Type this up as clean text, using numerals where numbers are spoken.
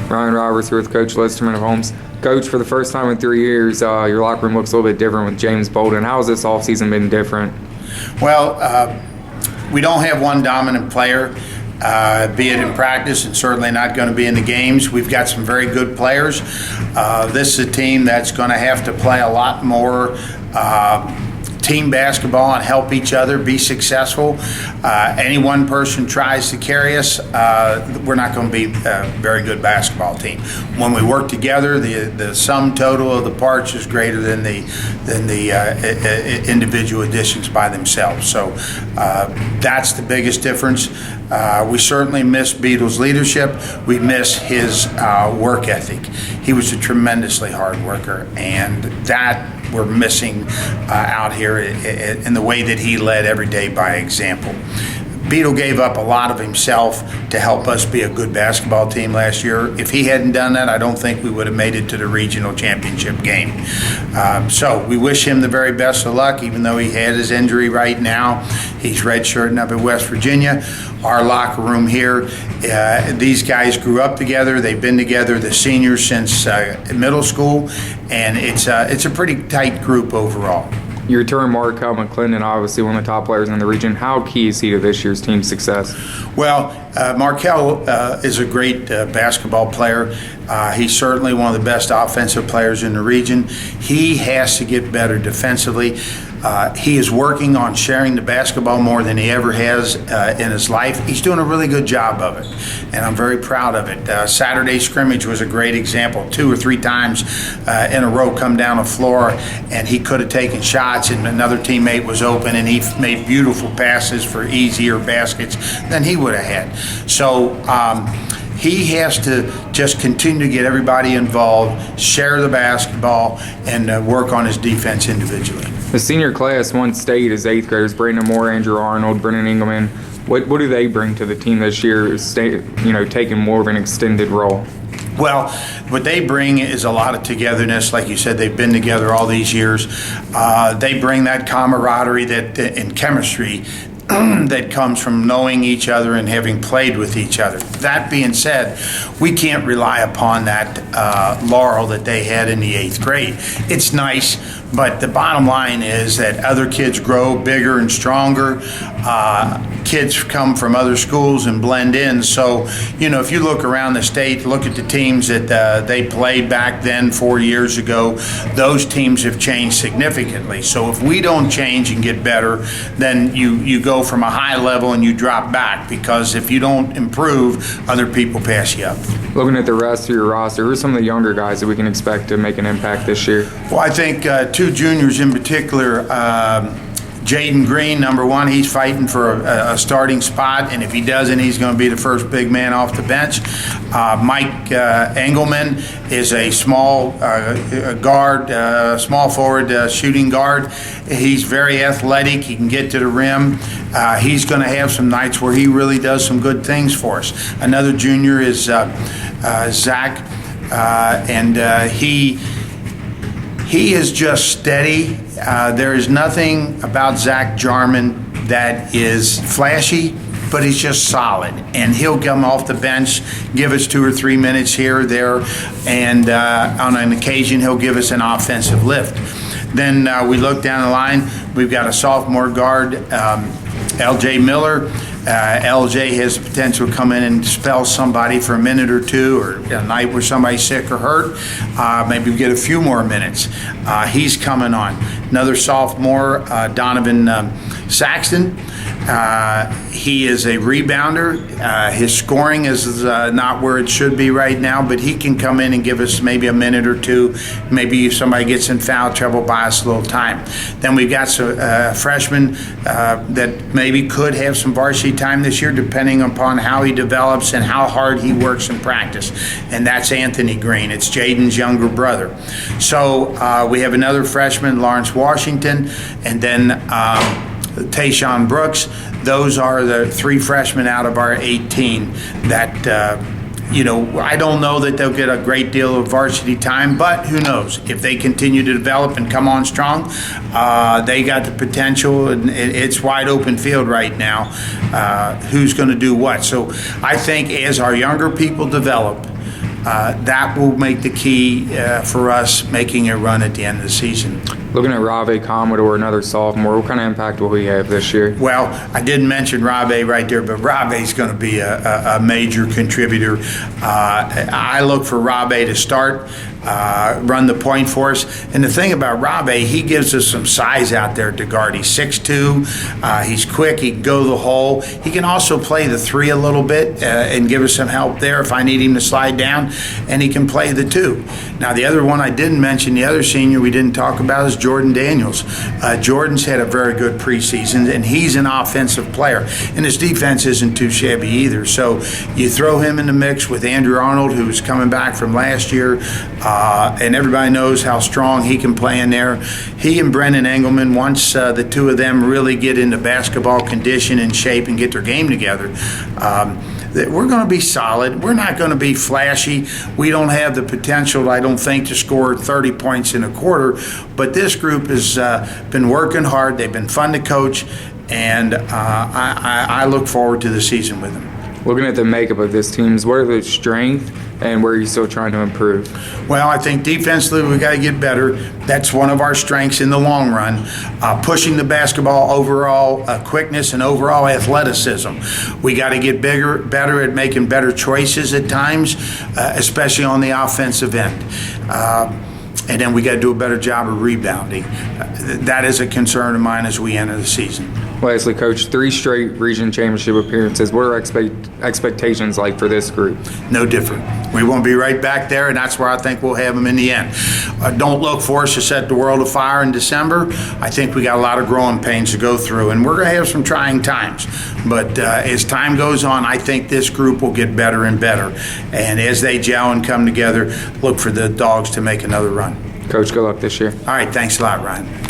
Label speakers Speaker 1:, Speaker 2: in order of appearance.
Speaker 1: Ryan Roberts here with Coach Listerman of Holmes. Coach, for the first time in 3 years, your locker room looks a little bit different with James Bolden. How has this offseason been different?
Speaker 2: Well, we don't have one dominant player, be it in practice and certainly not going to be in the games. We've got some very good players. This is a team that's going to have to play a lot more team basketball and help each other be successful. Any one person tries to carry us, we're not going to be a very good basketball team. When we work together, the sum total of the parts is greater than the individual additions by themselves. So that's the biggest difference. We certainly miss Beadle's leadership. We miss his work ethic. He was a tremendously hard worker, and that we're missing out here in the way that he led every day by example. Beadle gave up a lot of himself to help us be a good basketball team last year. If he hadn't done that, I don't think we would have made it to the regional championship game. So we wish him the very best of luck, even though he had his injury right now. He's redshirting up at West Virginia. Our locker room here, these guys grew up together. They've been together, the seniors, since middle school, and it's a pretty tight group overall.
Speaker 1: You return Markel McClendon, obviously one of the top players in the region. How key is he to this year's team's success?
Speaker 2: Well, Markel is a great basketball player. He's certainly one of the best offensive players in the region. He has to get better defensively. He is working on sharing the basketball more than he ever has in his life. He's doing a really good job of it, and I'm very proud of it. Saturday scrimmage was a great example. 2 or 3 times in a row come down the floor, and he could have taken shots, and another teammate was open, and he made beautiful passes for easier baskets than he would have had. So he has to just continue to get everybody involved, share the basketball, and work on his defense individually.
Speaker 1: The senior class won state as 8th graders: Brandon Moore, Andrew Arnold, Brennan Engelman. What do they bring to the team this year, taking more of an extended role?
Speaker 2: Well, what they bring is a lot of togetherness. Like you said, they've been together all these years. They bring that camaraderie that in chemistry that comes from knowing each other and having played with each other. That being said, we can't rely upon that laurel that they had in the 8th grade. It's nice, but the bottom line is that other kids grow bigger and stronger. Kids come from other schools and blend in. So, if you look around the state, look at the teams that they played back then 4 years ago, those teams have changed significantly. So if we don't change and get better, then you go from a high level and you drop back, because if you don't improve, other people pass you up.
Speaker 1: Looking at the rest of your roster, who are some of the younger guys that we can expect to make an impact this year?
Speaker 2: Well, I think 2 juniors in particular. Jaden Green, number 1, he's fighting for a starting spot, and if he doesn't, he's going to be the first big man off the bench. Mike Engelman is a small guard, small forward shooting guard. He's very athletic. He can get to the rim. He's going to have some nights where he really does some good things for us. Another junior is Zach, and he is just steady. There is nothing about Zach Jarman that is flashy, but he's just solid. And he'll come off the bench, give us 2 or 3 minutes here or there, and on an occasion he'll give us an offensive lift. Then we look down the line, we've got a sophomore guard, LJ Miller. LJ has the potential to come in and spell somebody for a minute or 2, or a night where somebody's sick or hurt. Maybe we get a few more minutes. He's coming on. Another sophomore, Donovan Saxton. He is a rebounder. His scoring is not where it should be right now, but he can come in and give us maybe a minute or 2. Maybe if somebody gets in foul trouble, buy us a little time. Then we've got some freshmen that maybe could have some varsity time this year, depending upon how he develops and how hard he works in practice. And that's Anthony Green. It's Jaden's younger brother. So we have another freshman, Lawrence Washington, and then Tayshawn Brooks. Those are the 3 freshmen out of our 18 that I don't know that they'll get a great deal of varsity time, but who knows? If they continue to develop and come on strong, they got the potential, and it's wide open field right now. Who's going to do what? So I think as our younger people develop, that will make the key for us making a run at the end of the season.
Speaker 1: Looking at Rave Commodore, another sophomore, what kind of impact will he have this year?
Speaker 2: Well, I didn't mention Rave right there, but Rave's going to be a major contributor. I look for Rave to start, run the point for us. And the thing about Rave, he gives us some size out there to guard. He's 6'2", he's quick, he can go the hole. He can also play the 3 a little bit and give us some help there if I need him to slide down, and he can play the 2. Now, the other one I didn't mention, the other senior we didn't talk about is Jordan Daniels. Jordan's had a very good preseason, and he's an offensive player, and his defense isn't too shabby either. So you throw him in the mix with Andrew Arnold, who's coming back from last year, and everybody knows how strong he can play in there. He and Brennan Engelman, once the two of them really get into basketball condition and shape and get their game together, we're going to be solid. We're not going to be flashy. We don't have the potential, I don't think, to score 30 points in a quarter. But this group has been working hard. They've been fun to coach, and I look forward to the season with them.
Speaker 1: Looking at the makeup of this team, what are the strengths and where are you still trying to improve?
Speaker 2: Well, I think defensively we got to get better. That's one of our strengths in the long run. Pushing the basketball, overall quickness and overall athleticism. We got to get better at making better choices at times, especially on the offensive end. And then we got to do a better job of rebounding. That is a concern of mine as we enter the season.
Speaker 1: Lastly, Coach, 3 straight region championship appearances. What are expectations like for this group?
Speaker 2: No different. We won't be right back there, and that's where I think we'll have them in the end. Don't look for us to set the world afire in December. I think we got a lot of growing pains to go through, and we're going to have some trying times. But as time goes on, I think this group will get better and better. And as they gel and come together, look for the Dogs to make another run.
Speaker 1: Coach, good luck this year.
Speaker 2: All right, thanks a lot, Ryan.